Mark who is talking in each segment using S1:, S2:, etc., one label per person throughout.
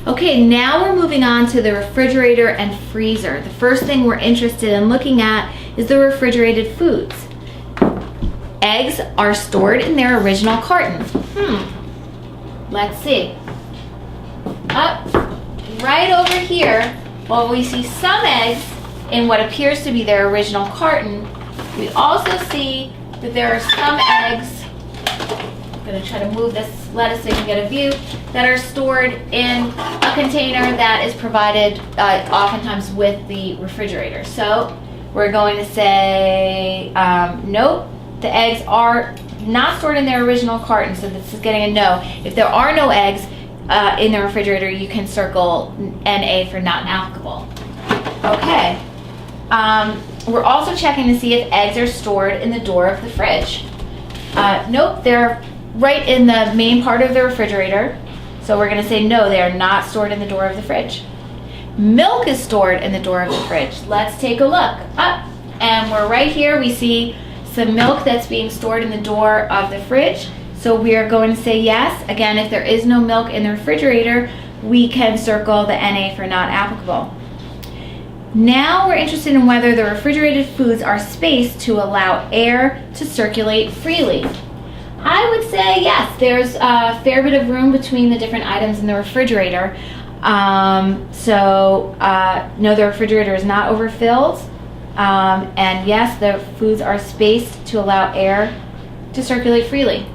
S1: Okay, now we're moving on to the refrigerator and freezer. The first thing we're interested in looking at is the refrigerated foods. Eggs are stored in their original carton. Let's see. Up, right over here, while we see some eggs in what appears to be their original carton, we also see that there are some eggs, I'm going to try to move this lettuce so you can get a view, that are stored in a container that is provided oftentimes with the refrigerator. So we're going to say, nope, the eggs are not stored in their original carton, so this is getting a no. If there are no eggs in the refrigerator, you can circle NA for not applicable. Okay. We're also checking to see if eggs are stored in the door of the fridge. Nope, they're right in the main part of the refrigerator. So we're going to say no, they are not stored in the door of the fridge. Milk is stored in the door of the fridge. Let's take a look. Up, and we're right here. We see some milk that's being stored in the door of the fridge. So we are going to say yes. Again, if there is no milk in the refrigerator, we can circle the NA for not applicable. Now we're interested in whether the refrigerated foods are spaced to allow air to circulate freely. I would say yes, there's a fair bit of room between the different items in the refrigerator. No, the refrigerator is not overfilled. And yes, the foods are spaced to allow air to circulate freely.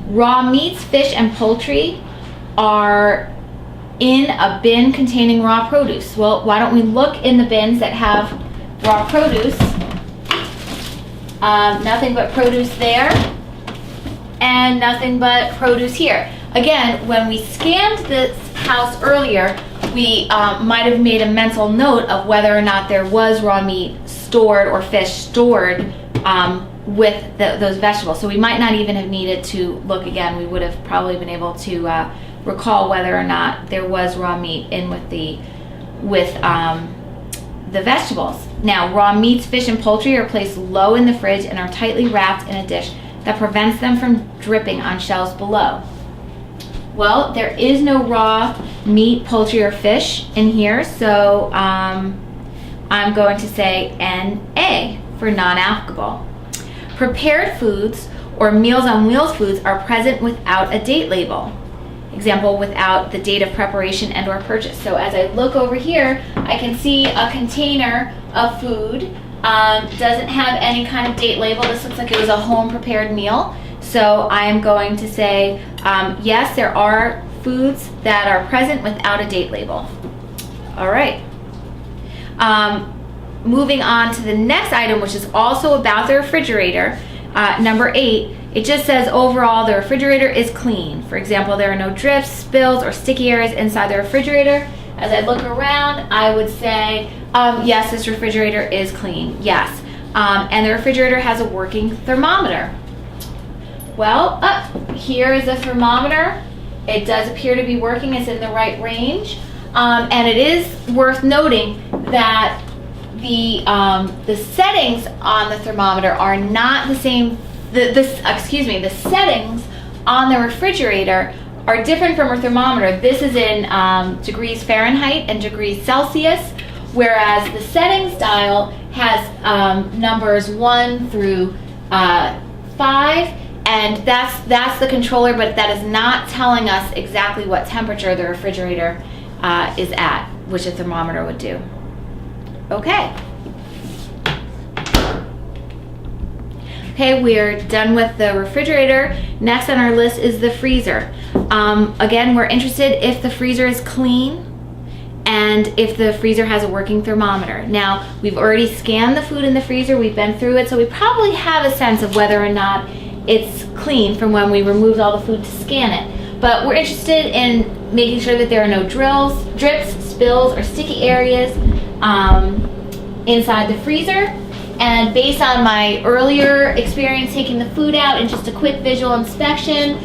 S1: Raw meats, fish, and poultry are in a bin containing raw produce. Well, why don't we look in the bins that have raw produce? Nothing but produce there, and nothing but produce here. Again, when we scanned this house earlier, we might have made a mental note of whether or not there was raw meat stored or fish stored with those vegetables. So we might not even have needed to look again. We would have probably been able to recall whether or not there was raw meat in with the vegetables. Now, raw meats, fish, and poultry are placed low in the fridge and are tightly wrapped in a dish that prevents them from dripping on shelves below. Well, there is no raw meat, poultry, or fish in here, so I'm going to say NA for non-applicable. Prepared foods or Meals on Wheels foods are present without a date label. Example, without the date of preparation and or purchase. So as I look over here, I can see a container of food. Doesn't have any kind of date label. This looks like it was a home prepared meal. So I am going to say, yes, there are foods that are present without a date label. All right. Moving on to the next item, which is also about the refrigerator, number 8. It just says overall the refrigerator is clean. For example, there are no drips, spills, or sticky areas inside the refrigerator. As I look around, I would say, yes, this refrigerator is clean, yes. And the refrigerator has a working thermometer. Well, here is a thermometer. It does appear to be working. It's in the right range. And it is worth noting that the settings on the thermometer are not the same. The settings on the refrigerator are different from a thermometer. This is in degrees Fahrenheit and degrees Celsius, whereas the settings dial has numbers 1 through 5, and that's the controller, but that is not telling us exactly what temperature the refrigerator is at, which a thermometer would do. Okay. Okay, we're done with the refrigerator. Next on our list is the freezer. Again, we're interested if the freezer is clean and if the freezer has a working thermometer. Now, we've already scanned the food in the freezer, we've been through it, so we probably have a sense of whether or not it's clean from when we removed all the food to scan it. But we're interested in making sure that there are no drips, spills, or sticky areas inside the freezer. And based on my earlier experience taking the food out and just a quick visual inspection,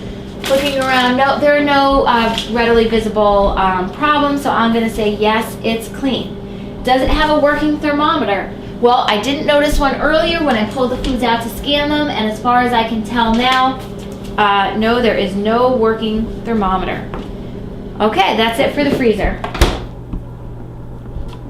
S1: looking around, no, there are no readily visible problems, so I'm going to say yes, it's clean. Does it have a working thermometer? Well, I didn't notice one earlier when I pulled the foods out to scan them, and as far as I can tell now, no, there is no working thermometer. Okay, that's it for the freezer.